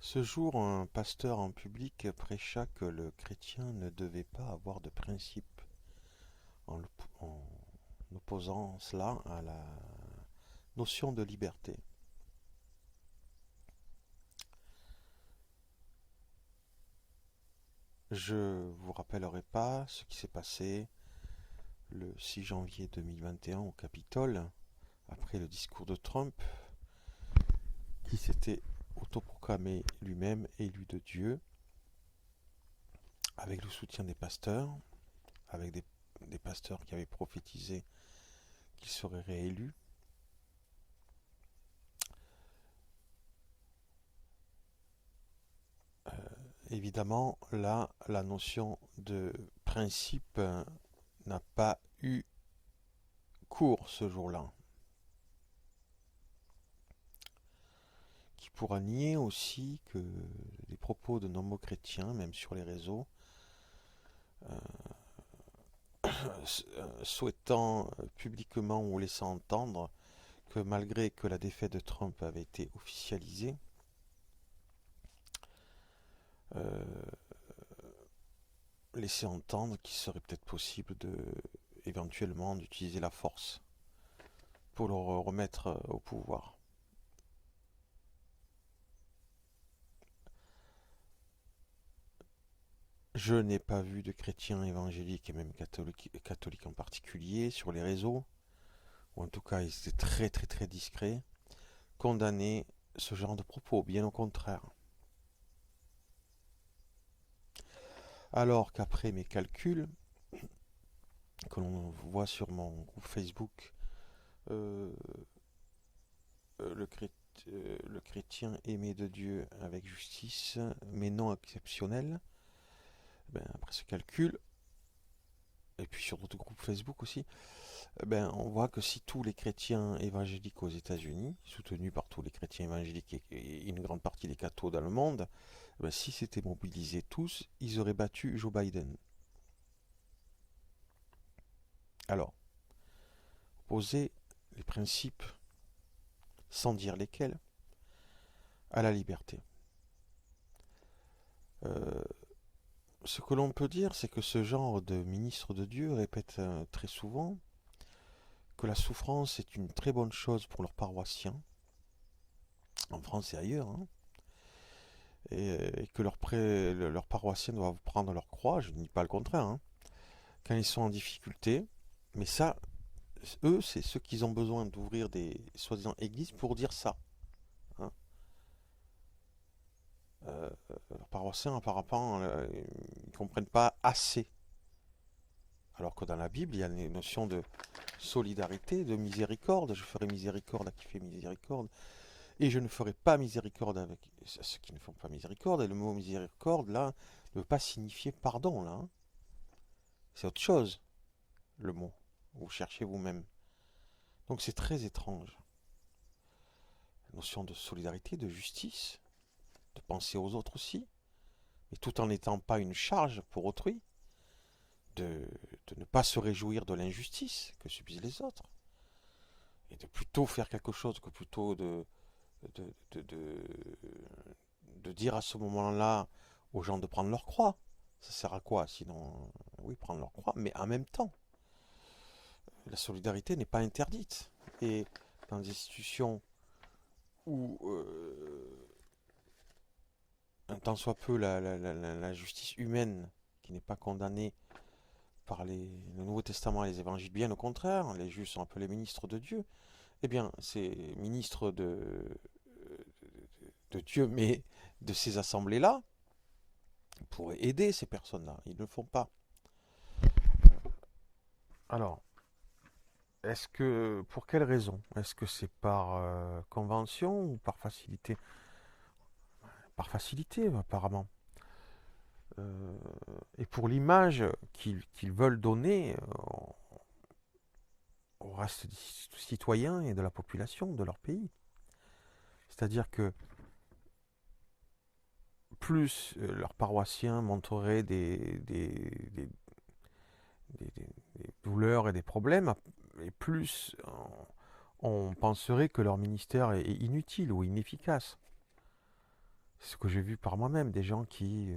Ce jour, un pasteur en public prêcha que le chrétien ne devait pas avoir de principe, en opposant cela à la notion de liberté. Je vous rappellerai pas ce qui s'est passé le 6 janvier 2021 au Capitole, après le discours de Trump, qui s'était autoproclamé lui-même élu de Dieu, avec le soutien des pasteurs, avec des pasteurs qui avaient prophétisé qu'il serait réélu. Évidemment, là, la notion de principe n'a pas eu cours ce jour-là. Qui pourra nier aussi que les propos de nombreux chrétiens, même sur les réseaux, souhaitant publiquement ou laissant entendre que malgré que la défaite de Trump avait été officialisée, euh, laisser entendre qu'il serait peut-être possible éventuellement d'utiliser la force pour le remettre au pouvoir. Je n'ai pas vu de chrétiens évangéliques et même catholiques en particulier sur les réseaux, ou en tout cas ils étaient très très très discrets, condamner ce genre de propos, bien au contraire. Alors qu'après mes calculs, que l'on voit sur mon groupe Facebook, euh, le chrétien aimé de Dieu avec justice, mais non exceptionnel, après ce calcul, et puis sur d'autres groupes Facebook aussi, on voit que si tous les chrétiens évangéliques aux États-Unis, soutenus par tous les chrétiens évangéliques et une grande partie des cathos dans le monde, si s'étaient mobilisés tous, ils auraient battu Joe Biden. Alors, poser les principes, sans dire lesquels, à la liberté. Ce que l'on peut dire, c'est que ce genre de ministre de Dieu répète très souvent que la souffrance est une très bonne chose pour leurs paroissiens, en France et ailleurs, hein, et que leurs paroissiens doivent prendre leur croix, je ne dis pas le contraire, hein, quand ils sont en difficulté, mais ça, eux, c'est ceux qui ont besoin d'ouvrir des soi-disant églises pour dire ça. Hein. Leurs paroissiens, apparemment, ils ne comprennent pas assez. Alors que dans la Bible, il y a une notion de solidarité, de miséricorde. Je ferai miséricorde à qui fait miséricorde. Et je ne ferai pas miséricorde avec ceux qui ne font pas miséricorde. Et le mot miséricorde, là, ne veut pas signifier pardon, là. Hein. C'est autre chose, le mot. Vous cherchez vous-même. Donc c'est très étrange. La notion de solidarité, de justice, de penser aux autres aussi, mais tout en n'étant pas une charge pour autrui, de, de ne pas se réjouir de l'injustice que subissent les autres, et de plutôt faire quelque chose que plutôt de, de, de, de dire à ce moment-là aux gens de prendre leur croix. Ça sert à quoi sinon? Oui, prendre leur croix, mais en même temps, la solidarité n'est pas interdite. Et dans des institutions où un tant soit peu la justice humaine qui n'est pas condamnée par le Nouveau Testament et les évangiles, bien au contraire, les juges sont un peu les ministres de Dieu, eh bien, ces ministres de Dieu, mais de ces assemblées-là, pourraient aider ces personnes-là. Ils ne le font pas. Alors, pour quelle raison? Est-ce que c'est par convention ou par facilité? Par facilité, apparemment. Euh, et pour l'image qu'ils veulent donner au reste des citoyens et de la population de leur pays. C'est-à-dire que plus leurs paroissiens montreraient des douleurs et des problèmes, et plus on penserait que leur ministère est inutile ou inefficace. C'est ce que j'ai vu par moi-même, des gens qui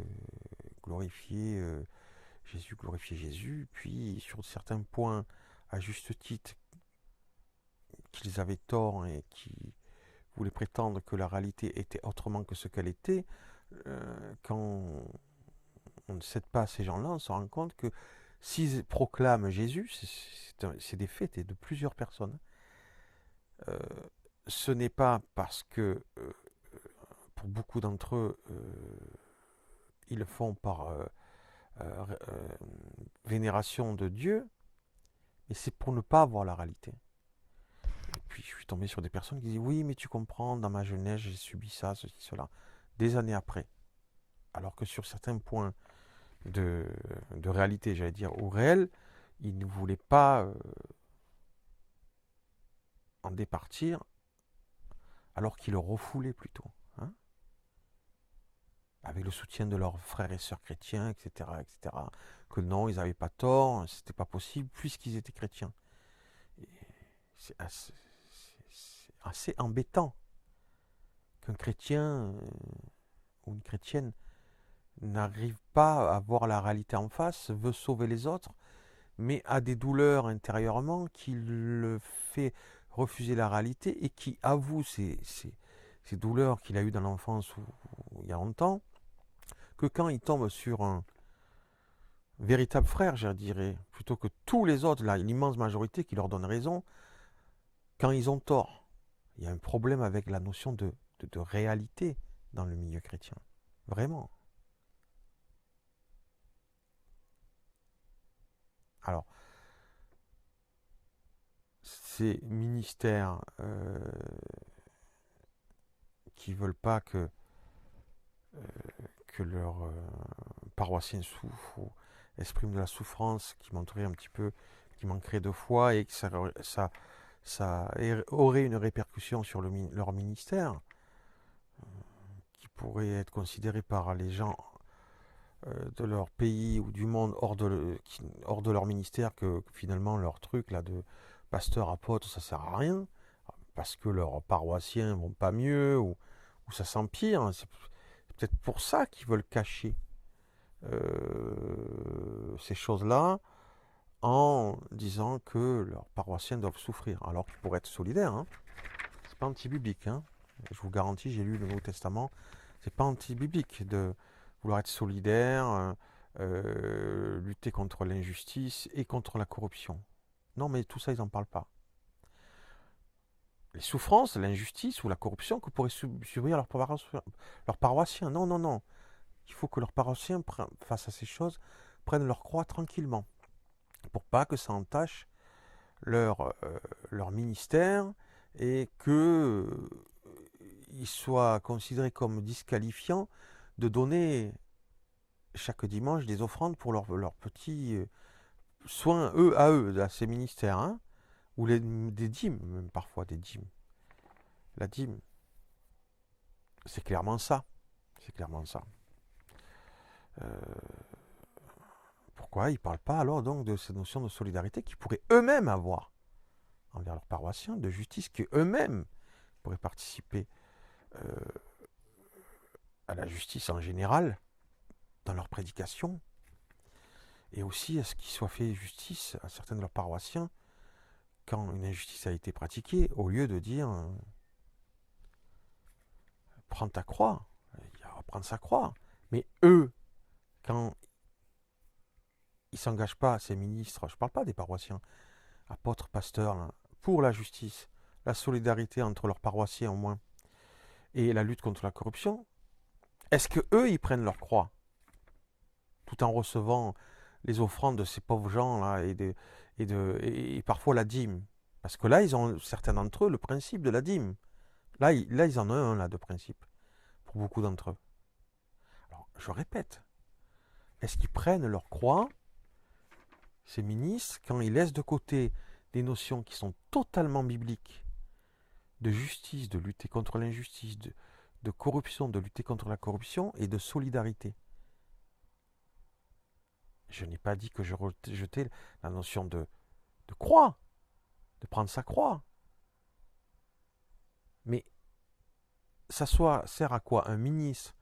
glorifiaient Jésus, puis sur certains points, à juste titre, qu'ils avaient tort et qui voulaient prétendre que la réalité était autrement que ce qu'elle était, quand on ne cède pas à ces gens-là, on se rend compte que s'ils proclament Jésus, c'est des faits de plusieurs personnes. Euh, ce n'est pas parce que, pour beaucoup d'entre eux, ils le font par vénération de Dieu, mais c'est pour ne pas voir la réalité. Et puis je suis tombé sur des personnes qui disent oui, mais tu comprends, dans ma jeunesse, j'ai subi ça, ceci, cela, des années après. Alors que sur certains points de réalité, j'allais dire, ou réel, ils ne voulaient pas en départir, alors qu'ils le refoulaient plutôt. Hein, avec le soutien de leurs frères et sœurs chrétiens, etc., etc., que non, ils n'avaient pas tort, c'était pas possible, puisqu'ils étaient chrétiens. C'est assez embêtant qu'un chrétien ou une chrétienne n'arrive pas à voir la réalité en face, veut sauver les autres, mais a des douleurs intérieurement qui le fait refuser la réalité et qui avoue ces douleurs qu'il a eues dans l'enfance ou il y a longtemps, que quand il tombe sur un véritable frère, je dirais, plutôt que tous les autres, l'immense majorité qui leur donne raison, quand ils ont tort. Il y a un problème avec la notion de réalité dans le milieu chrétien. Vraiment. Alors, ces ministères qui ne veulent pas que leurs paroissiens souffrent ou expriment de la souffrance, qui montreraient un petit peu, qui manquerait de foi et que ça aurait une répercussion sur leur ministère, qui pourrait être considéré par les gens de leur pays ou du monde hors de leur ministère que finalement leur truc là de pasteur apôtre ça sert à rien parce que leurs paroissiens vont pas mieux ou ça s'empire. C'est peut-être pour ça qu'ils veulent cacher ces choses-là en disant que leurs paroissiens doivent souffrir alors qu'ils pourraient être solidaires. Hein. C'est pas anti-biblique. Hein. Je vous garantis, j'ai lu le Nouveau Testament. C'est pas anti-biblique de vouloir être solidaire, lutter contre l'injustice et contre la corruption. Non, mais tout ça, ils n'en parlent pas. Les souffrances, l'injustice ou la corruption que pourraient subir leurs paroissiens. Non, non, non. Il faut que leurs paroissiens, face à ces choses, prennent leur croix tranquillement. Pour pas que ça entache leur ministère et qu'ils soient considérés comme disqualifiants de donner chaque dimanche des offrandes pour leurs petits soins, à ces ministères, hein, ou des dîmes, même parfois des dîmes. La dîme, c'est clairement ça. C'est clairement ça. Pourquoi ils ne parlent pas alors donc de cette notion de solidarité qu'ils pourraient eux-mêmes avoir envers leurs paroissiens, de justice, qu'eux-mêmes pourraient participer à la justice en général dans leur prédication, et aussi à ce qu'il soit fait justice à certains de leurs paroissiens quand une injustice a été pratiquée, au lieu de dire prends ta croix, il va prendre sa croix. Mais eux, quand ils ne s'engagent pas, ces ministres, je ne parle pas des paroissiens, apôtres, pasteurs, là, pour la justice, la solidarité entre leurs paroissiens au moins, et la lutte contre la corruption, est-ce que eux ils prennent leur croix tout en recevant les offrandes de ces pauvres gens là et parfois la dîme, parce que là ils ont certains d'entre eux le principe de la dîme. Là ils en ont un là de principe pour beaucoup d'entre eux. Alors je répète, est-ce qu'ils prennent leur croix, ces ministres, quand ils laissent de côté des notions qui sont totalement bibliques de justice, de lutter contre l'injustice, de corruption, de lutter contre la corruption et de solidarité? Je n'ai pas dit que je rejetais la notion de croix, de prendre sa croix. Mais sert à quoi un ministre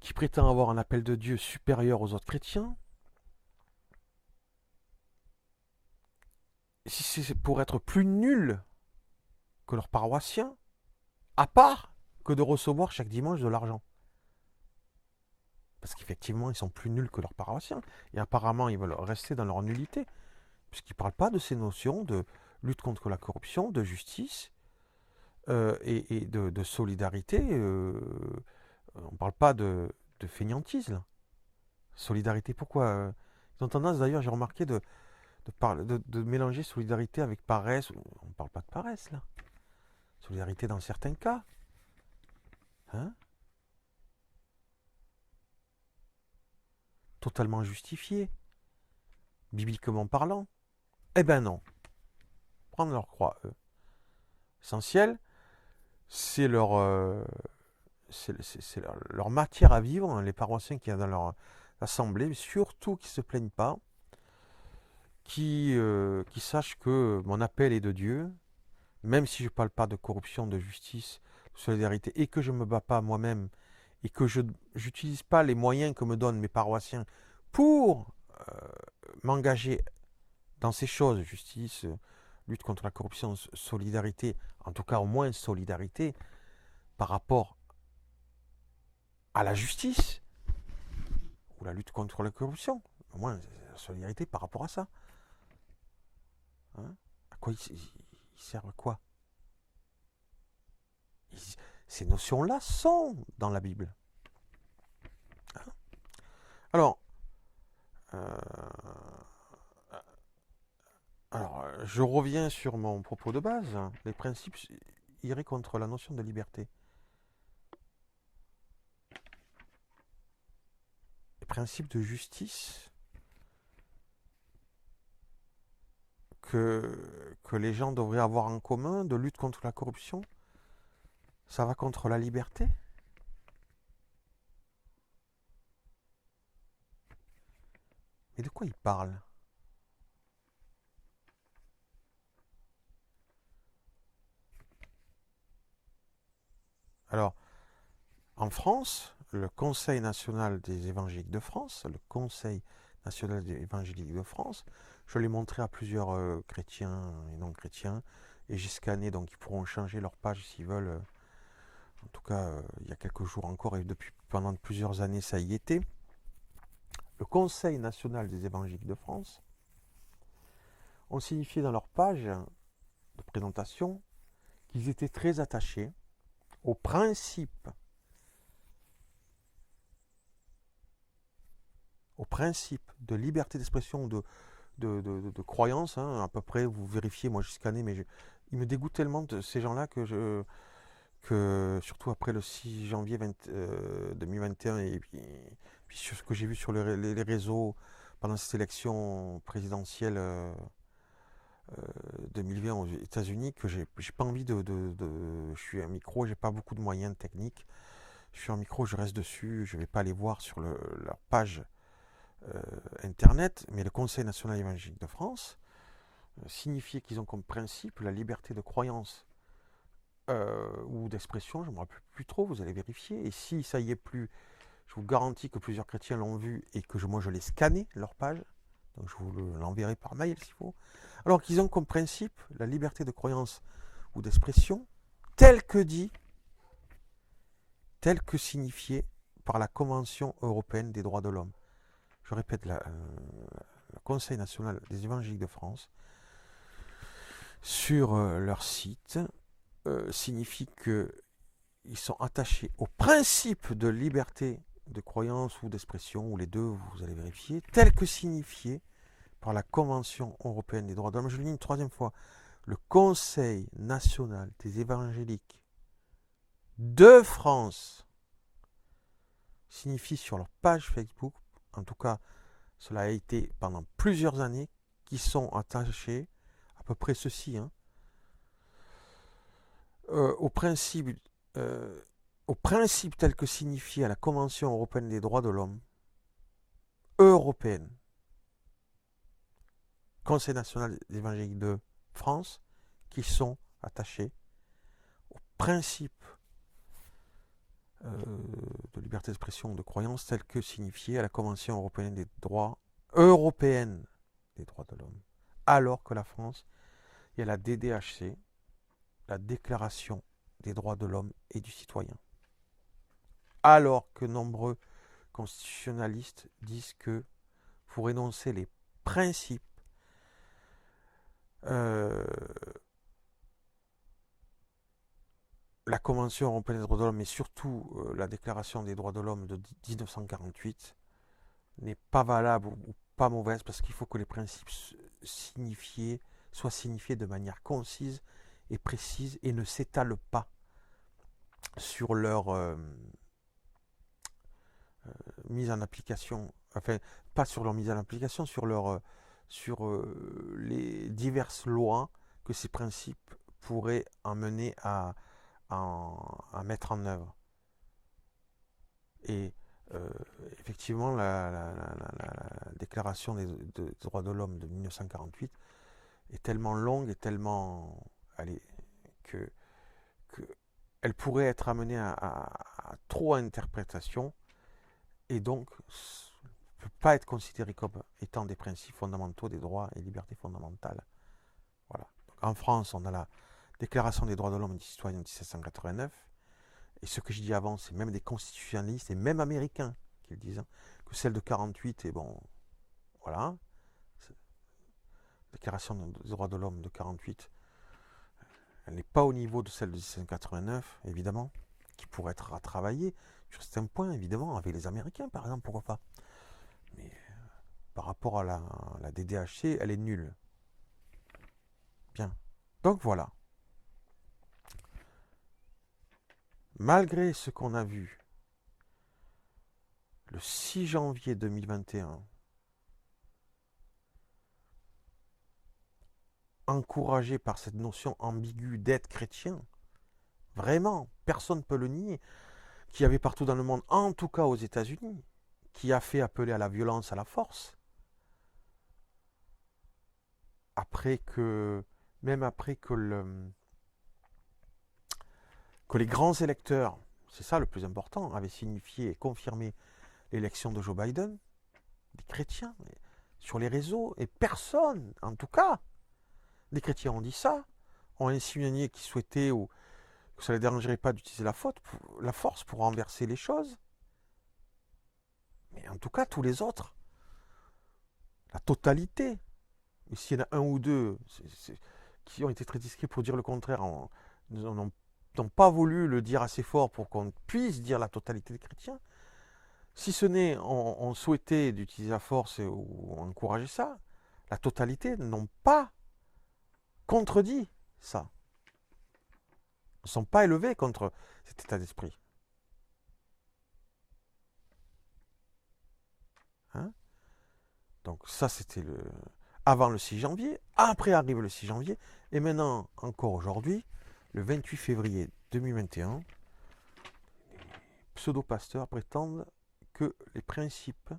qui prétend avoir un appel de Dieu supérieur aux autres chrétiens, si c'est pour être plus nul que leurs paroissiens, à part que de recevoir chaque dimanche de l'argent. Parce qu'effectivement, ils sont plus nuls que leurs paroissiens. Et apparemment, ils veulent rester dans leur nullité. Puisqu'ils ne parlent pas de ces notions de lutte contre la corruption, de justice et de solidarité. On ne parle pas de fainéantise, là. Solidarité, pourquoi ils ont tendance, d'ailleurs, j'ai remarqué, de mélanger solidarité avec paresse. On ne parle pas de paresse, là. Solidarité dans certains cas. Hein, totalement justifiée, bibliquement parlant. Eh ben non. Prendre leur croix, eux. Essentiel, c'est leur matière à vivre, hein, les paroissiens qui y a dans leur assemblée, surtout qui ne se plaignent pas, qui sachent que mon appel est de Dieu, même si je ne parle pas de corruption, de justice, de solidarité, et que je ne me bats pas moi-même, et que je n'utilise pas les moyens que me donnent mes paroissiens pour m'engager dans ces choses, justice, lutte contre la corruption, solidarité, en tout cas au moins solidarité, par rapport à la justice, ou la lutte contre la corruption, au moins solidarité par rapport à ça. Hein, à quoi ils servent à quoi? Ces notions-là sont dans la Bible. Hein, alors, euh, je reviens sur mon propos de base. Les principes iraient contre la notion de liberté. Les principes de justice que les gens devraient avoir en commun, de lutte contre la corruption, ça va contre la liberté? Mais de quoi ils parlent? Alors, en France, le Conseil national des évangéliques de France, le Conseil national des évangéliques de France, je l'ai montré à plusieurs chrétiens et non chrétiens, et j'ai scanné, donc ils pourront changer leur page s'ils veulent. En tout cas, il y a quelques jours encore, et depuis pendant plusieurs années, ça y était. Le Conseil national des évangéliques de France ont signifié dans leur page de présentation qu'ils étaient très attachés au principe de liberté d'expression, de croyance, hein, à peu près, vous vérifiez, moi j'ai scanné, mais ils me dégoûtent tellement de ces gens-là que surtout après le 6 janvier 2021, et puis sur ce que j'ai vu sur les réseaux pendant cette élection présidentielle 2020 aux États-Unis, que j'ai pas envie je suis un micro, j'ai pas beaucoup de moyens techniques, je suis un micro, je reste dessus, je vais pas aller voir sur leur page internet, mais le Conseil national évangélique de France signifiait qu'ils ont comme principe la liberté de croyance ou d'expression, je ne me rappelle plus trop, vous allez vérifier, et si ça y est plus, je vous garantis que plusieurs chrétiens l'ont vu et que moi je l'ai scanné, leur page, donc je vous l'enverrai par mail s'il faut, alors qu'ils ont comme principe la liberté de croyance ou d'expression, telle que signifiée par la Convention européenne des droits de l'homme. Je répète, le Conseil national des évangéliques de France, sur leur site, signifie qu'ils sont attachés au principe de liberté de croyance ou d'expression, ou les deux, vous allez vérifier, tel que signifié par la Convention européenne des droits de l'homme. Je le dis une troisième fois, le Conseil national des évangéliques de France signifie sur leur page Facebook, en tout cas cela a été pendant plusieurs années, qui sont attachés, à peu près ceci, hein, au principe tel que signifié à la Convention européenne des droits de l'homme, européenne, Conseil national des évangéliques de France, qui sont attachés au principes de liberté d'expression ou de croyance tels que signifiés à la Convention européenne des droits de l'homme. Alors que la France, il y a la DDHC, la Déclaration des droits de l'homme et du citoyen. Alors que nombreux constitutionnalistes disent que pour énoncer les principes la Convention européenne des droits de l'homme, mais surtout la Déclaration des droits de l'homme de 1948, n'est pas valable ou pas mauvaise parce qu'il faut que les principes soient signifiés de manière concise et précise et ne s'étalent pas sur leur mise en application, enfin pas sur leur mise en application, sur les diverses lois que ces principes pourraient amener à mettre en œuvre. Et effectivement, la déclaration des droits de l'homme de 1948 est tellement longue et tellement que elle pourrait être amenée à trop interprétation et donc ne peut pas être considérée comme étant des principes fondamentaux des droits et libertés fondamentales. Voilà. Donc, en France, on a la Déclaration des droits de l'homme et du citoyen de 1789. Et ce que je dis avant, c'est même des constitutionnalistes et même américains qui le disent, hein, que celle de 48 est bon. Voilà. La Déclaration des droits de l'homme de 48, elle n'est pas au niveau de celle de 1789, évidemment, qui pourrait être retravaillée sur certains points, évidemment, avec les Américains, par exemple, pourquoi pas. Mais par rapport à la DDHC, elle est nulle. Bien. Donc voilà. Malgré ce qu'on a vu le 6 janvier 2021, encouragé par cette notion ambiguë d'être chrétien, vraiment, personne ne peut le nier, qui avait partout dans le monde, en tout cas aux États-Unis, qui a fait appeler à la violence, à la force, même après que les grands électeurs, c'est ça le plus important, avaient signifié et confirmé l'élection de Joe Biden, des chrétiens, sur les réseaux, et personne, en tout cas, des chrétiens ont dit ça, ont insinué qu'ils souhaitaient ou que ça ne les dérangerait pas d'utiliser la force pour renverser les choses. Mais en tout cas, tous les autres, la totalité, et s'il y en a un ou deux qui ont été très discrets pour dire le contraire, n'ont pas voulu le dire assez fort pour qu'on puisse dire la totalité des chrétiens, si ce n'est on souhaitait d'utiliser la force ou encourager ça, la totalité n'ont pas contredit ça. Ils ne sont pas élevés contre cet état d'esprit. Hein? Donc ça c'était avant le 6 janvier, après arrive le 6 janvier, et maintenant encore aujourd'hui, le 28 février 2021, les pseudo-pasteurs prétendent que les principes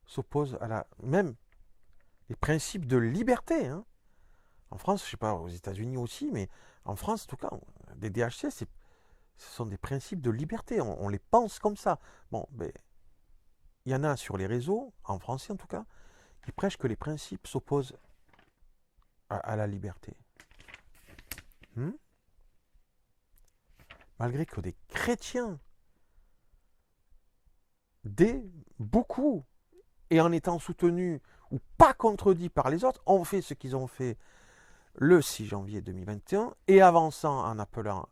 s'opposent même les principes de liberté. Hein. En France, je ne sais pas, aux États-Unis aussi, mais en France, en tout cas, des DHC, ce sont des principes de liberté. On les pense comme ça. Bon, ben, il y en a sur les réseaux, en français en tout cas, qui prêchent que les principes s'opposent à la liberté. Malgré que des chrétiens, beaucoup, et en étant soutenus ou pas contredits par les autres, ont fait ce qu'ils ont fait le 6 janvier 2021, et avançant en appelant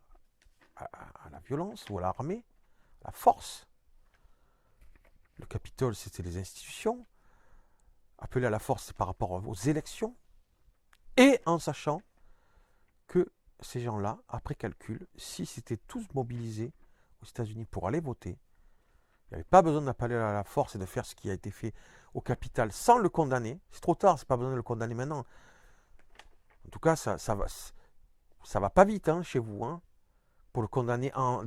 à la violence ou à l'armée, à la force. Le Capitole, c'était les institutions. Appeler à la force, c'est par rapport aux élections. Et en sachant que ces gens-là, après calcul, si c'était tous mobilisés aux États-Unis pour aller voter, il n'y avait pas besoin d'appeler à la force et de faire ce qui a été fait au Capitole sans le condamner. C'est trop tard, c'est pas besoin de le condamner maintenant. En tout cas, ça va pas vite hein, chez vous, hein, pour le condamner en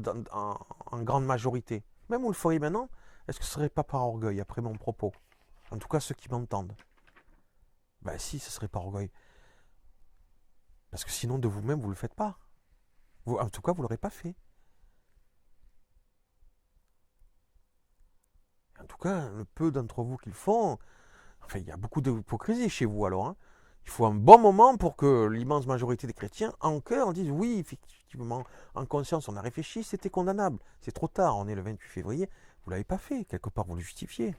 grande majorité. Même vous le feriez maintenant, est-ce que ce serait pas par orgueil, après mon propos? En tout cas, ceux qui m'entendent. Ben si, ce serait par orgueil. Parce que sinon, de vous-même, vous ne le faites pas. En tout cas, vous ne l'aurez pas fait. En tout cas, le peu d'entre vous qui le font, enfin, il y a beaucoup d'hypocrisie chez vous alors. Hein. Il faut un bon moment pour que l'immense majorité des chrétiens, en cœur, disent oui, effectivement, en conscience, on a réfléchi, c'était condamnable. C'est trop tard, on est le 28 février, vous ne l'avez pas fait. Quelque part, vous le justifiez,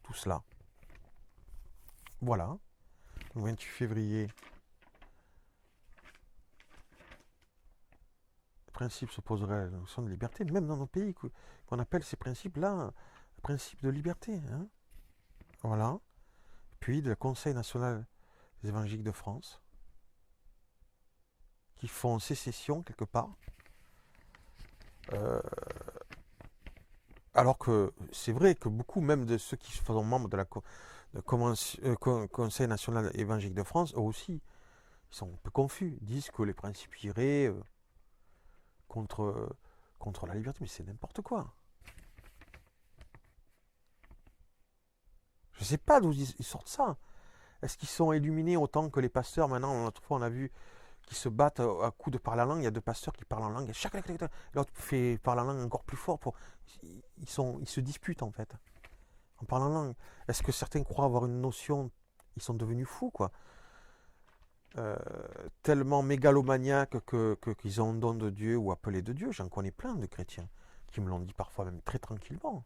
tout cela. Voilà, le 28 février, le principe s'opposerait à la notion de liberté, même dans nos pays, qu'on appelle ces principes-là, principes de liberté. Hein. Voilà. Puis, le Conseil national des évangéliques de France, qui font sécession quelque part. Euh, alors que c'est vrai que beaucoup, même de ceux qui sont membres de la Conseil national évangélique de France, eux aussi, ils sont un peu confus. Ils disent que les principes iraient contre, contre la liberté, mais c'est n'importe quoi. Je ne sais pas d'où ils sortent ça. Est-ce qu'ils sont illuminés autant que les pasteurs maintenant? L'autre fois, on a vu qui se battent à coups de parler en langue. Il y a deux pasteurs qui parlent en langue. L'autre fait parler en langue encore plus fort. Ils se disputent en fait. En parlant en langue. Est-ce que certains croient avoir une notion? Ils sont devenus fous quoi. Euh, Tellement mégalomaniaques qu'ils ont un don de Dieu ou appelé de Dieu. J'en connais plein de chrétiens qui me l'ont dit parfois même très tranquillement.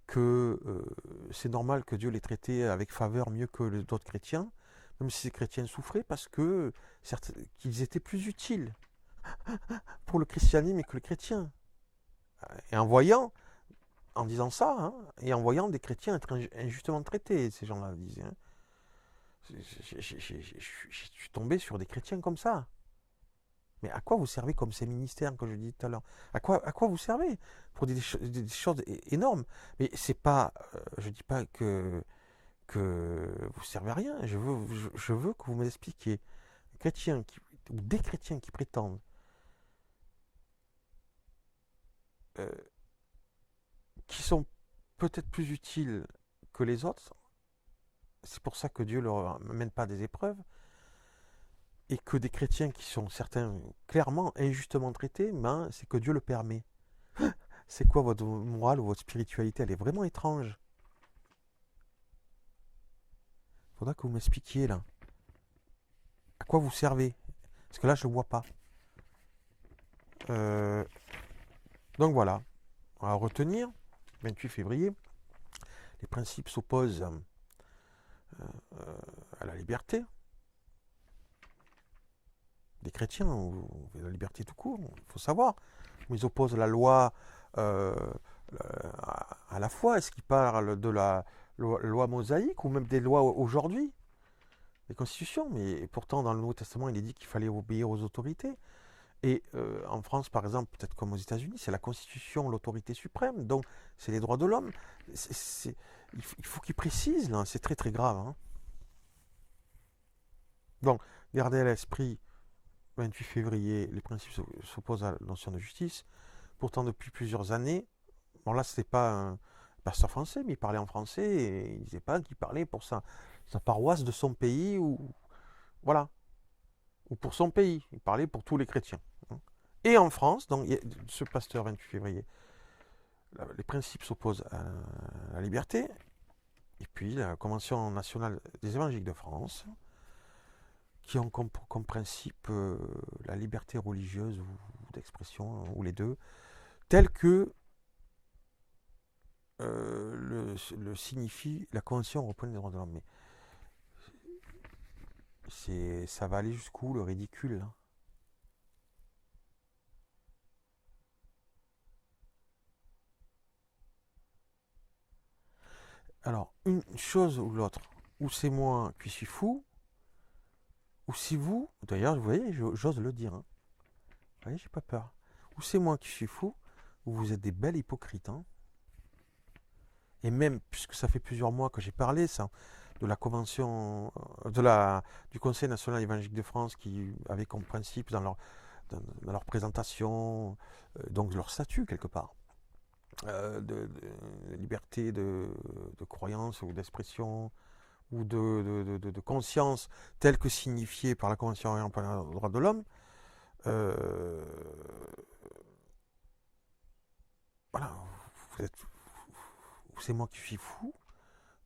Que c'est normal que Dieu les traitait avec faveur mieux que d'autres chrétiens, même si ces chrétiens souffraient, parce que qu'ils étaient plus utiles pour le christianisme que le chrétien. Et en disant ça, hein, et en voyant des chrétiens être injustement traités, ces gens-là disaient. Hein. Je suis tombé sur des chrétiens comme ça. Mais à quoi vous servez comme ces ministères que je dis tout à l'heure? À quoi vous servez? Pour des choses énormes. Mais c'est pas, je dis pas que vous servez à rien. Je veux que vous m'expliquiez. Chrétiens ou des chrétiens qui prétendent euh, qui sont peut-être plus utiles que les autres. C'est pour ça que Dieu ne leur amène pas des épreuves. Et que des chrétiens qui sont certains clairement injustement traités, ben, c'est que Dieu le permet. C'est quoi votre morale ou votre spiritualité? Elle est vraiment étrange. Il faudra que vous m'expliquiez là. À quoi vous servez? Parce que là, je ne vois pas. Euh, donc voilà. On va retenir, 28 février, les principes s'opposent à la liberté des chrétiens, ou la liberté tout court, il faut savoir. Ils opposent la loi euh, à la foi. Est-ce qu'ils parlent de la loi mosaïque ou même des lois aujourd'hui, des constitutions? Mais pourtant, dans le Nouveau Testament, il est dit qu'il fallait obéir aux autorités. Et en France, par exemple, peut-être comme aux États-Unis, c'est la Constitution, l'autorité suprême, donc c'est les droits de l'homme. Il faut qu'ils précisent, là, c'est très très grave. Hein. Donc, gardez à l'esprit, 28 février, les principes s'opposent à la notion de justice. Pourtant, depuis plusieurs années, bon là, c'était pas un pasteur français, mais il parlait en français et il disait pas qu'il parlait pour sa paroisse de son pays ou voilà, ou pour son pays. Il parlait pour tous les chrétiens. Hein. Et en France, donc, ce pasteur 28 février, les principes s'opposent à la liberté. Et puis la Convention nationale des évangéliques de France, qui ont comme principe la liberté religieuse ou d'expression, ou les deux, tel que le signifie la Convention européenne des droits de l'homme. Mais ça va aller jusqu'où le ridicule hein. Alors, une chose ou l'autre, ou c'est moi qui suis fou, ou si vous, d'ailleurs, vous voyez, j'ose le dire, hein. Vous voyez, j'ai pas peur. Ou c'est moi qui suis fou, ou vous êtes des belles hypocrites. Hein. Et même, puisque ça fait plusieurs mois que j'ai parlé, ça, de la convention, du Conseil national évangélique de France, qui avait comme principe dans leur présentation, donc leur statut quelque part, de liberté de croyance ou d'expression, ou de conscience, telle que signifiée par la Convention européenne des droits de l'homme, Euh, voilà, vous êtes, ou c'est moi qui suis fou,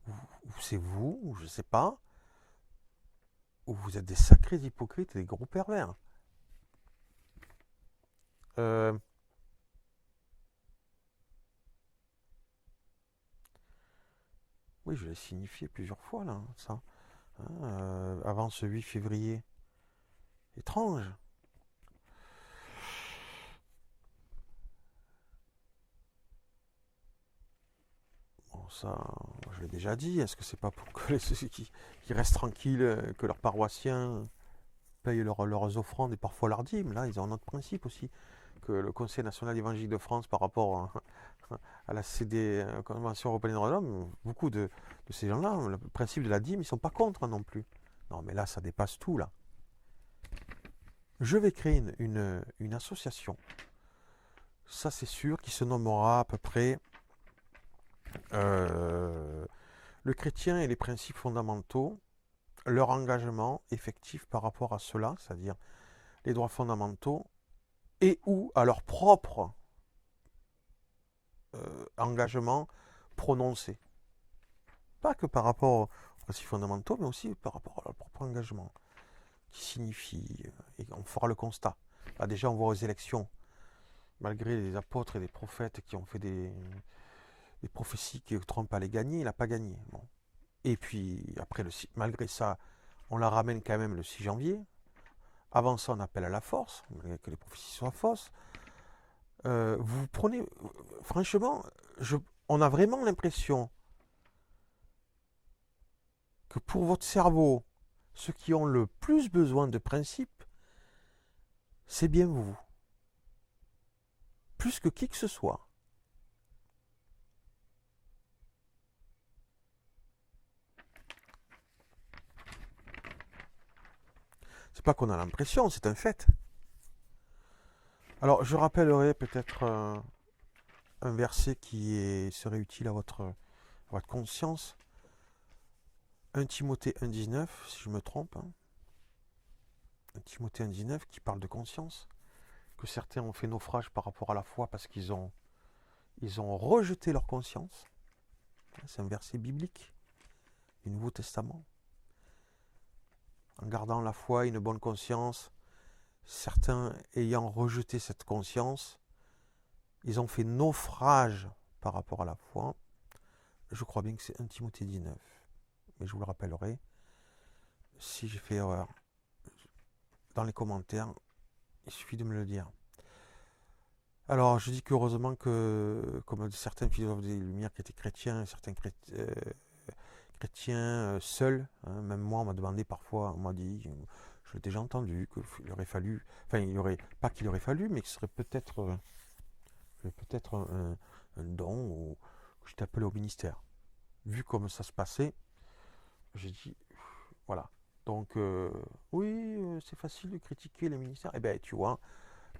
ou c'est vous, ou je sais pas, ou vous êtes des sacrés hypocrites et des gros pervers. Euh, oui, je l'ai signifié plusieurs fois là, ça. Hein, avant ce 8 février. Étrange. Bon, ça, je l'ai déjà dit. Est-ce que c'est pas pour que ceux qui restent tranquilles, que leurs paroissiens payent leurs offrandes et parfois leurs dîmes? Là, ils ont un autre principe aussi que le Conseil national évangélique de France par rapport à la CD, Convention européenne des droits de l'homme. Beaucoup de ces gens-là, le principe de la dîme, ils ne sont pas contre non plus. Non, mais là, ça dépasse tout, là. Je vais créer une association, ça c'est sûr, qui se nommera à peu près euh, le chrétien et les principes fondamentaux, leur engagement effectif par rapport à cela, c'est-à-dire les droits fondamentaux, et ou à leur propre engagement prononcé. Pas que par rapport aux principes fondamentaux, mais aussi par rapport à leur propre engagement, qui signifie, et on fera le constat. Là, déjà, on voit aux élections, malgré les apôtres et les prophètes qui ont fait des prophéties que Trump allait gagner, il n'a pas gagné. Bon. Et puis, après, malgré ça, on la ramène quand même le 6 janvier. Avant ça, on appelle à la force, malgré que les prophéties soient fausses. Vous prenez. Franchement, on a vraiment l'impression que pour votre cerveau, ceux qui ont le plus besoin de principes, c'est bien vous. Plus que qui que ce soit. C'est pas qu'on a l'impression, c'est un fait. Alors, je rappellerai peut-être un verset qui serait utile à votre conscience. 1 Timothée 1,19, si je me trompe. 1 Timothée 1,19 qui parle de conscience. Que certains ont fait naufrage par rapport à la foi parce qu'ils ont rejeté leur conscience. C'est un verset biblique du Nouveau Testament. En gardant la foi et une bonne conscience, certains ayant rejeté cette conscience, ils ont fait naufrage par rapport à la foi. Je crois bien que c'est 1 Timothée 19. Mais je vous le rappellerai. Si j'ai fait erreur, dans les commentaires, il suffit de me le dire. Alors, je dis qu'heureusement que, comme certains philosophes des Lumières qui étaient chrétiens, certains chrétiens seuls, hein, même moi, on m'a demandé parfois, on m'a dit, je l'ai déjà entendu, qu'il aurait fallu, enfin, il aurait, pas qu'il aurait fallu, mais que ce serait peut-être un don, ou que j'étais appelé au ministère. Vu comme ça se passait, j'ai dit, voilà. Donc, oui, c'est facile de critiquer les ministères. Eh bien, tu vois,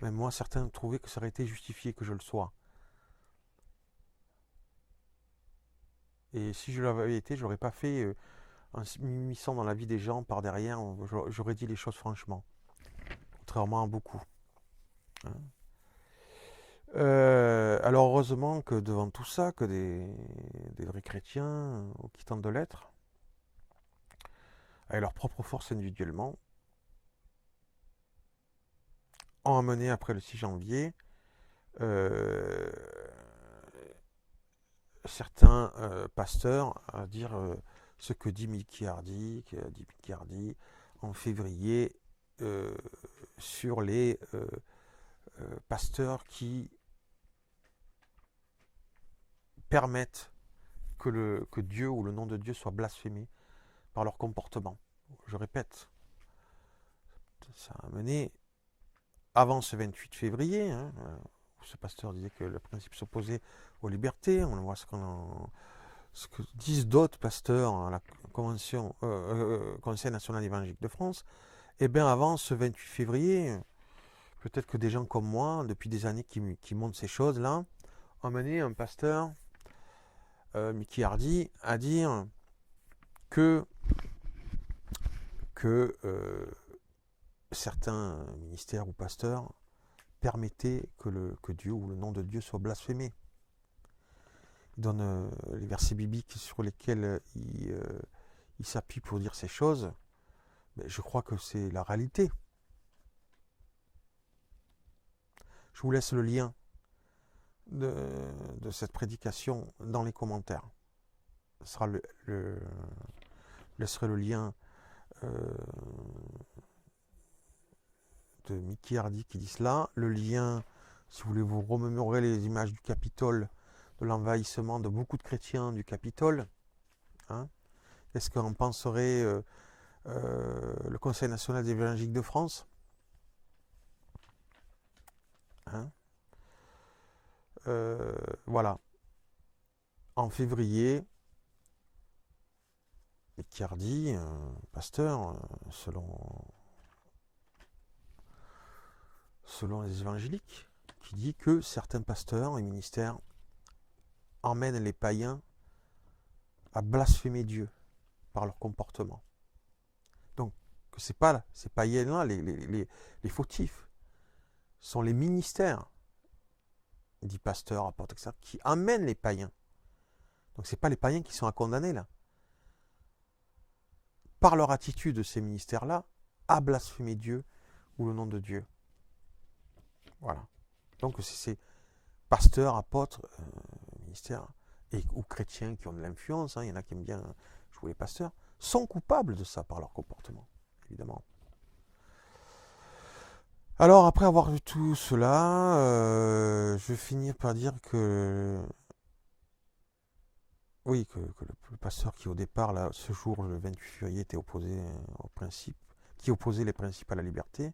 même moi, certains trouvaient que ça aurait été justifié que je le sois. Et si je l'avais été, je l'aurais pas fait en m'immisçant dans la vie des gens par derrière. J'aurais dit les choses franchement. Contrairement à beaucoup. Hein. Alors heureusement que devant tout ça, que des vrais chrétiens, qui tentent de l'être, avec leur propre force individuellement, ont amené après le 6 janvier euh, certains pasteurs à dire ce que dit Mickey Hardy en février sur les pasteurs qui permettent que Dieu ou le nom de Dieu soit blasphémé par leur comportement. Je répète, ça a amené avant ce 28 février, hein, où ce pasteur disait que le principe s'opposait aux libertés. On voit ce que disent d'autres pasteurs à la Conseil national évangélique de France. Et bien avant ce 28 février, peut-être que des gens comme moi, depuis des années qui montrent ces choses-là, ont mené un pasteur, Mickey Hardy, à dire que certains ministères ou pasteurs permettaient que Dieu ou le nom de Dieu soit blasphémé. Il donne les versets bibliques sur lesquels il s'appuie pour dire ces choses. Mais je crois que c'est la réalité. Je vous laisse le lien de cette prédication dans les commentaires. Ce sera je laisserai le lien de Mickey Hardy qui dit cela. Le lien, si vous voulez vous remémorer les images du Capitole, de l'envahissement de beaucoup de chrétiens du Capitole. Hein, qu'est-ce qu'en penserait le Conseil national des évangéliques de France? Hein, voilà. En février, Mickey Hardy, pasteur, selon les évangéliques, qui dit que certains pasteurs et ministères emmènent les païens à blasphémer Dieu par leur comportement. Donc, que c'est pas ces païens-là, les fautifs, sont les ministères, dit pasteur, apôtre, etc., qui amènent les païens. Donc, c'est pas les païens qui sont à condamner, là. Par leur attitude, ces ministères-là, à blasphémer Dieu ou le nom de Dieu. Voilà. Donc, c'est ces pasteurs, apôtres, ministères ou chrétiens qui ont de l'influence, il y en a qui aiment bien jouer les pasteurs, sont coupables de ça par leur comportement, évidemment. Alors, après avoir vu tout cela, je vais finir par dire que oui, que le pasteur qui au départ, là, ce jour, le 28 février, était opposé au principe, qui opposait les principes à la liberté,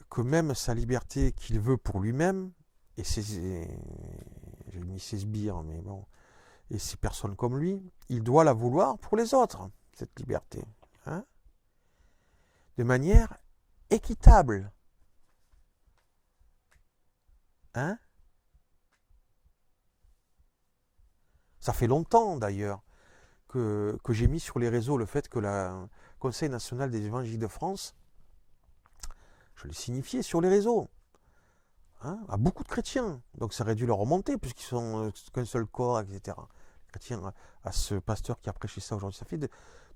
que même sa liberté qu'il veut pour lui-même, et j'ai mis ses sbires, mais bon, et ces personnes comme lui, il doit la vouloir pour les autres, cette liberté. Hein, de manière équitable. Hein, ça fait longtemps d'ailleurs que j'ai mis sur les réseaux le fait que le Conseil national des évangéliques de France, je l'ai signifié sur les réseaux, hein, à beaucoup de chrétiens. Donc ça aurait dû leur remonter puisqu'ils sont qu'un seul corps, etc. Chrétiens, à ce pasteur qui a prêché ça aujourd'hui. Ça fait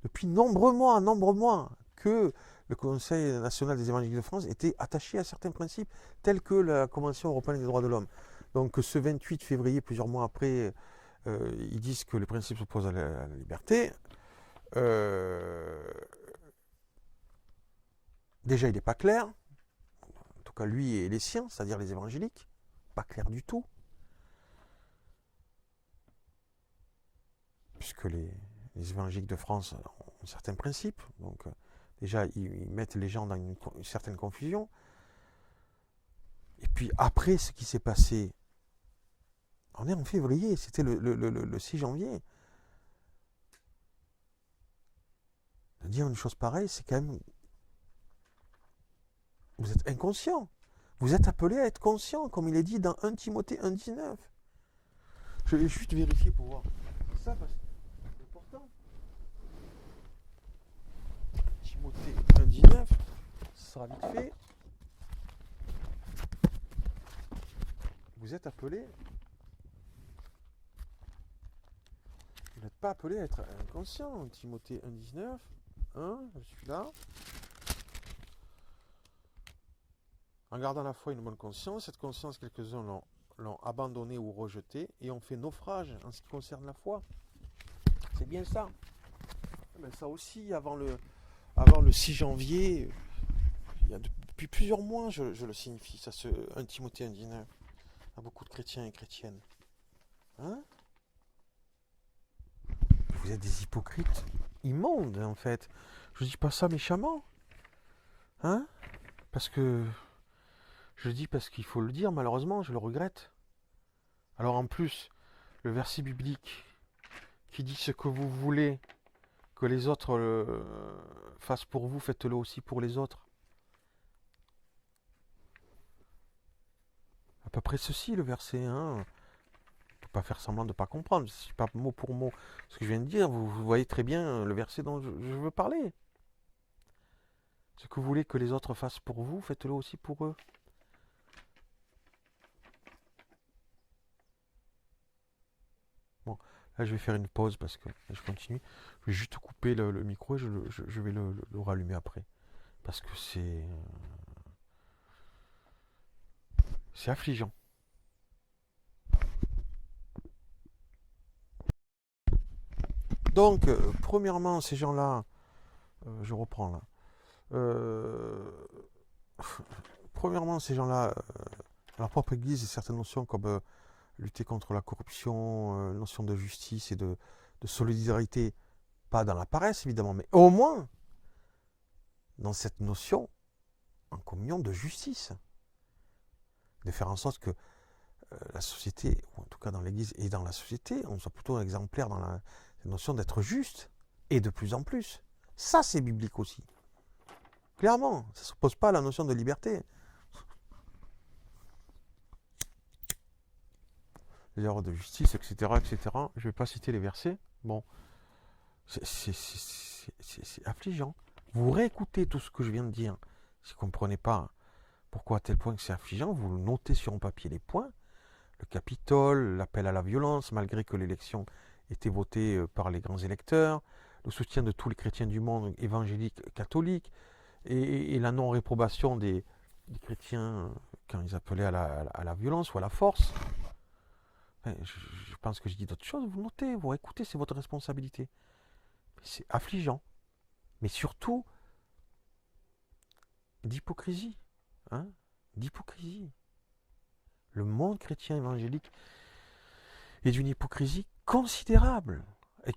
depuis nombreux mois que le Conseil national des évangéliques de France était attaché à certains principes tels que la Convention européenne des droits de l'homme. Donc ce 28 février, plusieurs mois après, ils disent que les principes s'opposent à la liberté. Déjà, il n'est pas clair. En tout cas, lui et les siens, c'est-à-dire les évangéliques, pas clair du tout. Puisque les évangéliques de France ont certains principes. Donc, déjà, ils mettent les gens dans une certaine confusion. Et puis, après ce qui s'est passé, on est en février, c'était le 6 janvier. De dire une chose pareille, c'est quand même... Vous êtes inconscient. Vous êtes appelé à être conscient, comme il est dit dans 1 Timothée 1,19. Je vais juste vérifier pour voir. C'est ça, parce que c'est important. Timothée 1,19, ce sera vite fait. Vous êtes appelé... Vous n'êtes pas appelé à être inconscient. Timothée 1,19. Je suis là. En gardant la foi et une bonne conscience, cette conscience, quelques-uns l'ont abandonnée ou rejetée et ont fait naufrage en ce qui concerne la foi. C'est bien ça. Mais ça aussi, avant le 6 janvier, depuis plusieurs mois, je le signifie, ça, 1 Timothée 1,19, à beaucoup de chrétiens et chrétiennes. Hein? Vous êtes des hypocrites immondes, en fait. Je dis pas ça méchamment. Hein? Parce que... Je le dis parce qu'il faut le dire, malheureusement, je le regrette. Alors en plus, le verset biblique qui dit ce que vous voulez que les autres fassent pour vous, faites-le aussi pour les autres. À peu près ceci, le verset. On ne peut pas faire semblant de ne pas comprendre. Ce n'est pas mot pour mot ce que je viens de dire. Vous voyez très bien le verset dont je veux parler. Ce que vous voulez que les autres fassent pour vous, faites-le aussi pour eux. Bon, là je vais faire une pause parce que je continue. Je vais juste couper le micro et je vais le rallumer après. Parce que c'est affligeant. Donc, premièrement, ces gens-là, je reprends là. Euh, Premièrement, ces gens-là, leur propre église, certaines notions comme lutter contre la corruption, notion de justice et de solidarité, pas dans la paresse évidemment, mais au moins dans cette notion en communion de justice. De faire en sorte que la société, ou en tout cas dans l'église et dans la société, on soit plutôt exemplaire dans la notion d'être juste, et de plus en plus. Ça, c'est biblique aussi. Clairement, ça ne s'oppose pas à la notion de liberté. Les ordres de justice, etc., etc. Je ne vais pas citer les versets. Bon, c'est affligeant. Vous réécoutez tout ce que je viens de dire. Si vous ne comprenez pas pourquoi à tel point que c'est affligeant, vous notez sur un papier les points. Le Capitole, l'appel à la violence, malgré que l'élection était votée par les grands électeurs, le soutien de tous les chrétiens du monde évangélique catholique, et la non-réprobation des chrétiens quand ils appelaient à la violence ou à la force. Enfin, je pense que je dis d'autres choses, vous notez, vous écoutez, c'est votre responsabilité. C'est affligeant, mais surtout d'hypocrisie. Hein, d'hypocrisie. Le monde chrétien évangélique est d'une hypocrisie considérable. Et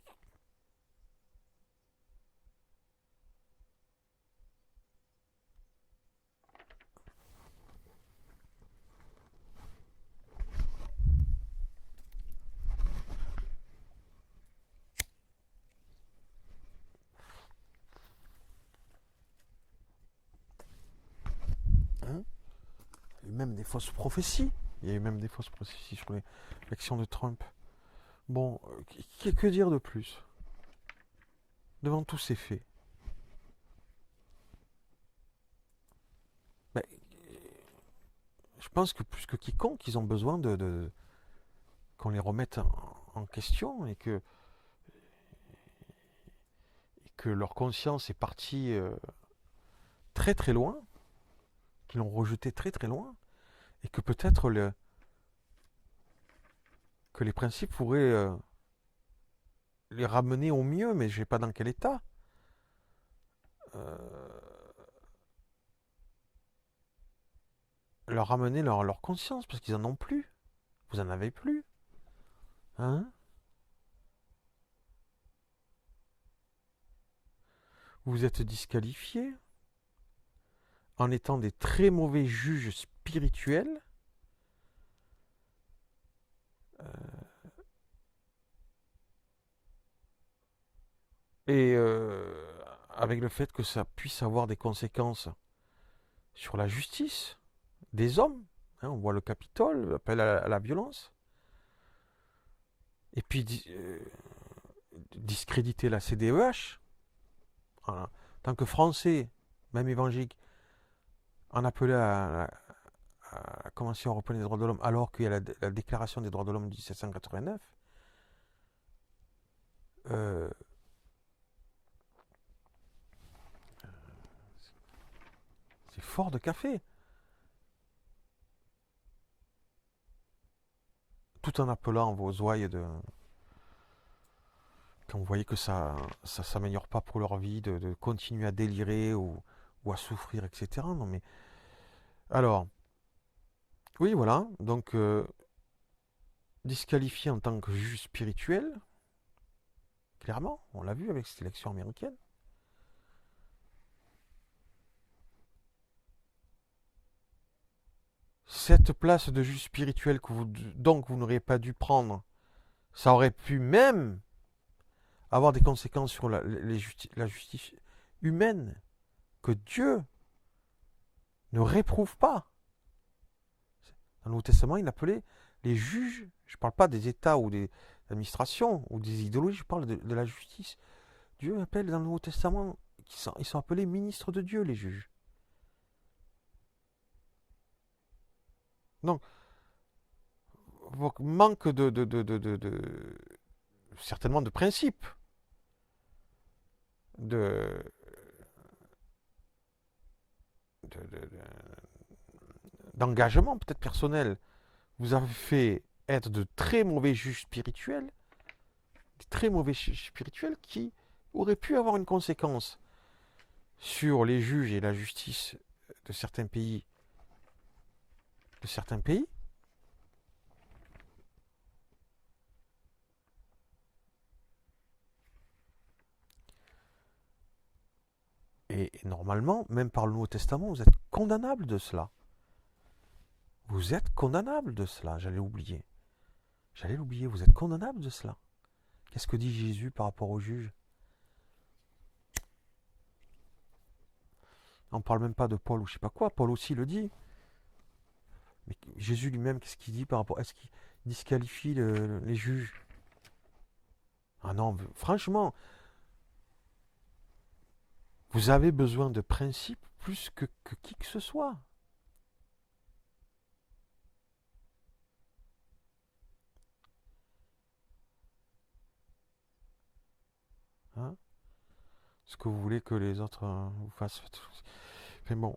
hein, il y a eu même des fausses prophéties. Il y a eu même des fausses prophéties sur l'élection de Trump. Bon, que dire de plus devant tous ces faits? Ben, je pense que plus que quiconque, ils ont besoin qu'on les remette en question et que leur conscience est partie très très loin, qu'ils l'ont rejeté très très loin, et que peut-être que les principes pourraient les ramener au mieux, mais je ne sais pas dans quel état. Euh, Leur ramener leur conscience, parce qu'ils en ont plus. Vous en avez plus. Hein? Vous êtes disqualifiés en étant des très mauvais juges spirituels. Et avec le fait que ça puisse avoir des conséquences sur la justice des hommes. Hein, on voit le Capitole, l'appel à la violence. Et puis discréditer la CDEH. Voilà. En tant que Français, même évangélique, en appeler à la Convention européenne des droits de l'homme alors qu'il y a la Déclaration des droits de l'homme de 1789, c'est fort de café. Tout en appelant vos ouailles quand vous voyez que ça s'améliore pas pour leur vie, de continuer à délirer ou à souffrir, etc. Non mais alors, oui voilà, donc disqualifié en tant que juge spirituel, clairement, on l'a vu avec cette élection américaine. Cette place de juge spirituel que donc vous n'auriez pas dû prendre, ça aurait pu même avoir des conséquences sur la justice humaine que Dieu ne réprouve pas. Dans le Nouveau Testament, il appelait les juges, je ne parle pas des États ou des administrations ou des idéologies, je parle de la justice. Dieu appelle dans le Nouveau Testament ils sont appelés ministres de Dieu, les juges. Donc, manque certainement de principe, de, d'engagement peut-être personnel, vous avez fait être de très mauvais juges spirituels, des très mauvais juges spirituels qui auraient pu avoir une conséquence sur les juges et la justice de certains pays, de certains pays. Et normalement, même par le Nouveau Testament, vous êtes condamnable de cela. Vous êtes condamnable de cela, j'allais oublier. J'allais l'oublier, vous êtes condamnable de cela. Qu'est-ce que dit Jésus par rapport aux juges? On ne parle même pas de Paul ou je sais pas quoi, Paul aussi le dit. Mais Jésus lui-même, qu'est-ce qu'il dit par rapport... Est-ce qu'il disqualifie les juges? Ah non, franchement, vous avez besoin de principes plus que qui que ce soit. Hein? Ce que vous voulez que les autres vous fassent. Mais bon,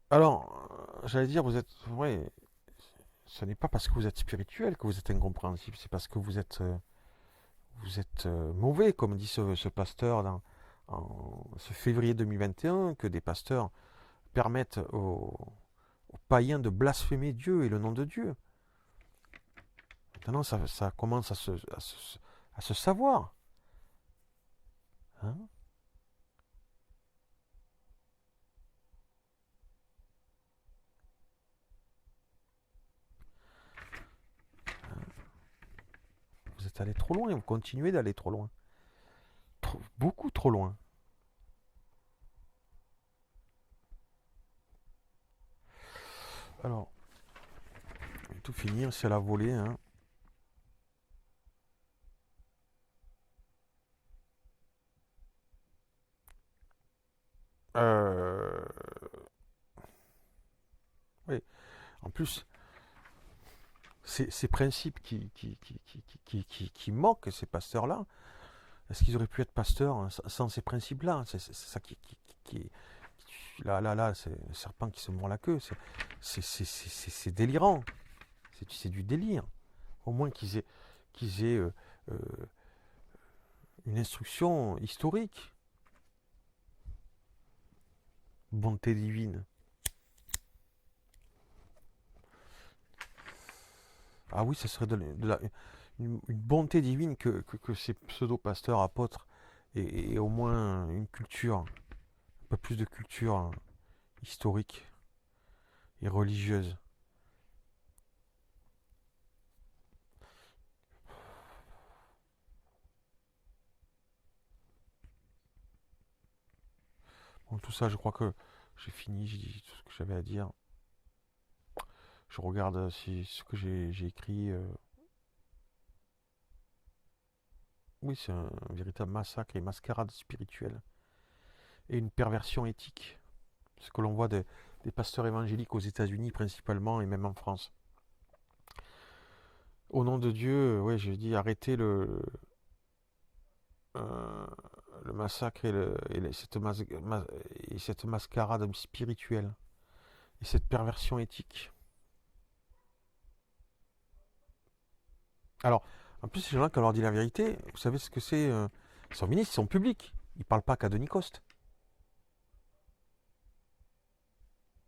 alors, j'allais dire, vous êtes... Ouais, ce n'est pas parce que vous êtes spirituel que vous êtes incompréhensible, c'est parce que vous êtes mauvais, comme dit ce pasteur en ce février 2021, que des pasteurs permettent aux païens de blasphémer Dieu et le nom de Dieu. Maintenant, ça commence à se savoir. Hein? Vous êtes allé trop loin, vous continuez d'aller trop loin. Beaucoup trop loin. Alors, je vais tout finir, c'est la volée. Hein. Euh, oui, en plus, ces principes qui moquent ces pasteurs-là, est-ce qu'ils auraient pu être pasteurs sans ces principes-là? C'est ça là, c'est le serpent qui se mord la queue. C'est délirant. C'est du délire. Au moins qu'ils aient une instruction historique. Bonté divine. Ah oui, ça serait une bonté divine que ces pseudo-pasteurs apôtres aient au moins une culture, un peu plus de culture historique et religieuse. Bon, tout ça, je crois que j'ai fini, j'ai dit tout ce que j'avais à dire. Je regarde si ce que j'ai écrit. Oui, c'est un véritable massacre et mascarade spirituelle et une perversion éthique. Ce que l'on voit des pasteurs évangéliques aux États-Unis principalement et même en France. Au nom de Dieu, ouais, je dis arrêtez euh, le massacre et cette mascarade spirituelle et cette perversion éthique. Alors, en plus, ces gens-là, quand on leur dit la vérité, vous savez ce que c'est ils sont ministres, ils sont publics. Ils ne parlent pas qu'à Denis Coste.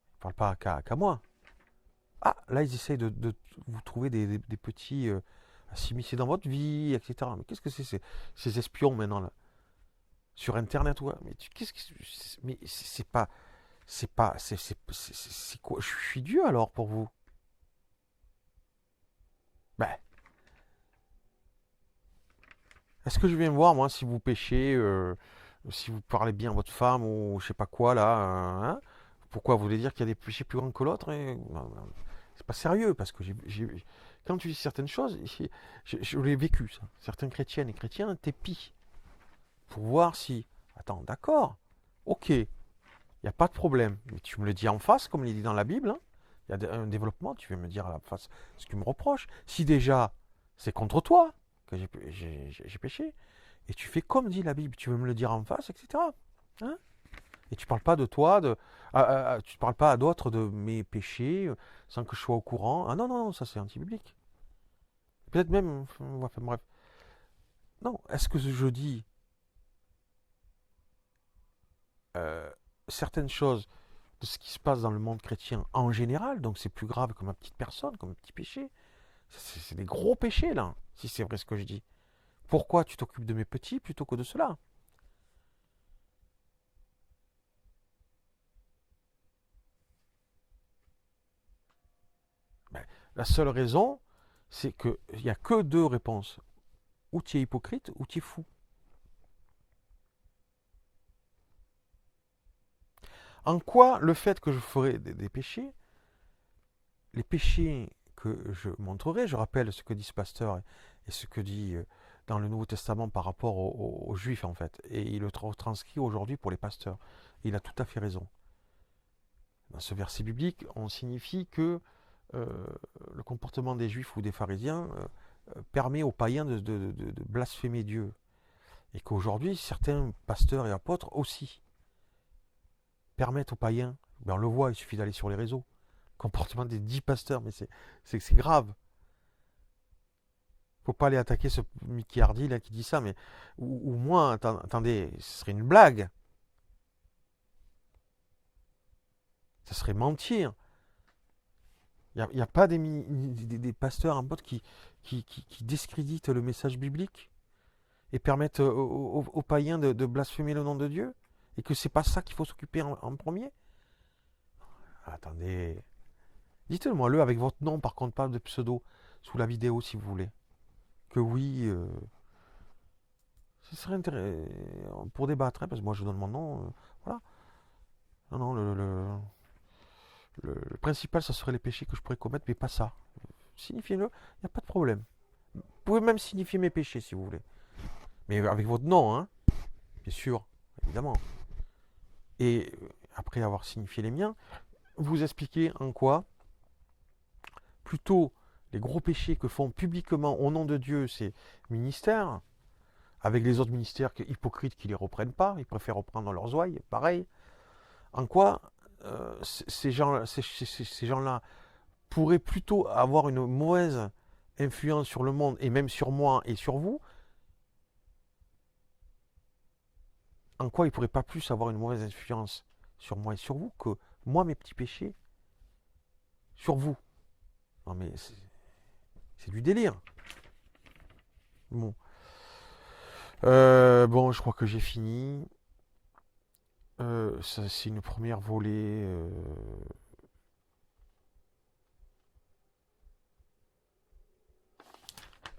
Ils ne parlent pas qu'à moi. Ah, là, ils essayent de vous trouver des petits à s'immiscer dans votre vie, etc. Mais qu'est-ce que c'est ces espions maintenant là sur Internet, ouais. Mais qu'est-ce que mais c'est quoi? Je suis Dieu alors pour vous? Ben, est-ce que je viens voir moi si vous péchez, si vous parlez bien à votre femme ou je sais pas quoi là, hein? Pourquoi vous voulez dire qu'il y a des péchés plus grands que l'autre? Non, non, c'est pas sérieux parce que quand tu dis certaines choses, je l'ai vécu ça. Certains chrétiennes et chrétiens t'épient pour voir si, attends, d'accord, ok, il n'y a pas de problème, mais tu me le dis en face, comme il est dit dans la Bible, hein. Il y a un développement, tu veux me dire à la face ce que tu me reproches. Si déjà, c'est contre toi que j'ai péché, et tu fais comme dit la Bible, tu veux me le dire en face, etc. Hein, et tu parles pas de toi, tu parles pas à d'autres de mes péchés sans que je sois au courant. Ah non, non, non, ça c'est anti-biblique. Peut-être même, enfin, bref. Non, est-ce que je dis euh, certaines choses de ce qui se passe dans le monde chrétien en général, donc c'est plus grave que ma petite personne, comme un petit péché. C'est des gros péchés là, si c'est vrai ce que je dis. Pourquoi tu t'occupes de mes petits plutôt que de cela? Ben, la seule raison, c'est qu'il n'y a que deux réponses. Ou tu es hypocrite, ou tu es fou. En quoi le fait que je ferai des péchés, les péchés que je montrerai, je rappelle ce que dit ce pasteur et ce que dit dans le Nouveau Testament par rapport aux Juifs en fait, et il le transcrit aujourd'hui pour les pasteurs. Il a tout à fait raison. Dans ce verset biblique, on signifie que euh, le comportement des Juifs ou des pharisiens permet aux païens de blasphémer Dieu. Et qu'aujourd'hui, certains pasteurs et apôtres aussi permettent aux païens, ben on le voit, il suffit d'aller sur les réseaux, comportement des 10 pasteurs, mais c'est grave. Faut pas aller attaquer ce Mickey Hardy là qui dit ça, mais ou moins, attendez, ce serait une blague. Ça serait mentir. Il n'y a pas des pasteurs, un pote, qui discréditent le message biblique et permettent aux païens de blasphémer le nom de Dieu et que c'est pas ça qu'il faut s'occuper en premier. Attendez. Dites-le-moi avec votre nom, par contre, pas de pseudo, sous la vidéo si vous voulez. Que oui, ce serait intéressant pour débattre, hein, parce que moi je donne mon nom. Voilà. Non, non, le principal, ça serait les péchés que je pourrais commettre, mais pas ça. Signifiez-le, il n'y a pas de problème. Vous pouvez même signifier mes péchés si vous voulez. Mais avec votre nom, hein, bien sûr, évidemment. Et après avoir signifié les miens, vous expliquez en quoi, plutôt, les gros péchés que font publiquement au nom de Dieu ces ministères, avec les autres ministères hypocrites qui ne les reprennent pas, ils préfèrent reprendre leurs ouailles, pareil, en quoi ces gens-là pourraient plutôt avoir une mauvaise influence sur le monde, et même sur moi et sur vous, en quoi ils ne pourraient pas plus avoir une mauvaise influence sur moi et sur vous que moi, mes petits péchés, sur vous. Non mais c'est du délire. Bon. Bon, je crois que j'ai fini. Ça, c'est une première volée.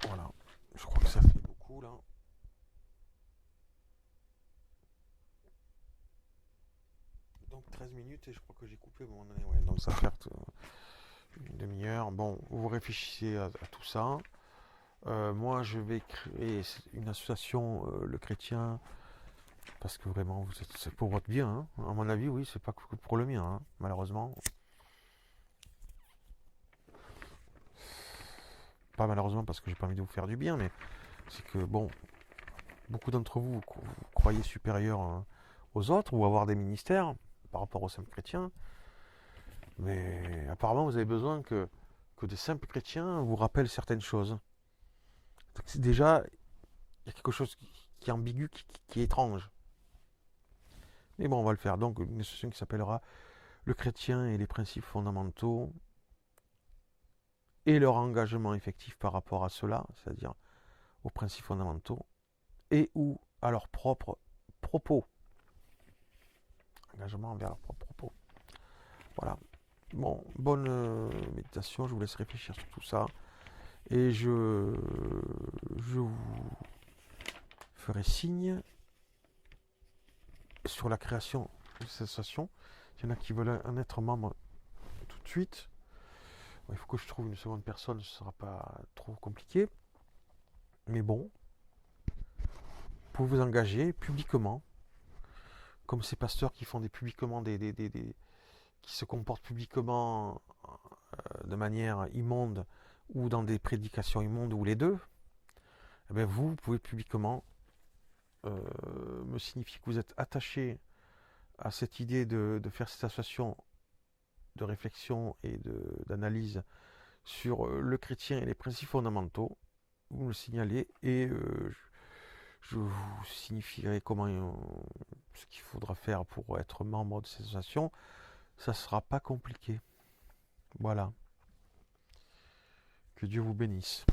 Voilà. Je crois que ça fait beaucoup là. Donc 13 minutes et je crois que j'ai coupé mon année. Ouais, donc ça fait une demi-heure. Bon, vous réfléchissez à tout ça. Moi, je vais créer une association, le chrétien, parce que vraiment, c'est pour votre bien. Hein. À mon avis, oui, c'est pas que pour le mien, hein, malheureusement. Pas malheureusement parce que j'ai pas envie de vous faire du bien, mais c'est que, bon, beaucoup d'entre vous, vous croyez supérieurs aux autres ou avoir des ministères par rapport aux simples chrétiens, mais apparemment, vous avez besoin que des simples chrétiens vous rappellent certaines choses. Donc, déjà, il y a quelque chose qui est ambigu, qui est étrange. Mais bon, on va le faire. Donc, une association qui s'appellera Le chrétien et les principes fondamentaux et leur engagement effectif par rapport à cela, c'est-à-dire aux principes fondamentaux, et ou à leurs propres propos. Engagement envers leurs propres propos. Voilà. Bon, bonne méditation, je vous laisse réfléchir sur tout ça. Et je vous ferai signe sur la création de cette association. Il y en a qui veulent en être membre tout de suite. Il faut que je trouve une seconde personne, ce ne sera pas trop compliqué. Mais bon, vous pouvez vous engager publiquement, comme ces pasteurs qui font des publiquement qui se comportent publiquement de manière immonde ou dans des prédications immondes ou les deux. Eh bien vous pouvez publiquement me signifier que vous êtes attaché à cette idée de faire cette association de réflexion et d'analyse sur le chrétien et les principes fondamentaux. Vous me le signalez et je vous signifierai ce qu'il faudra faire pour être membre de cette association. Ça ne sera pas compliqué. Voilà. Que Dieu vous bénisse.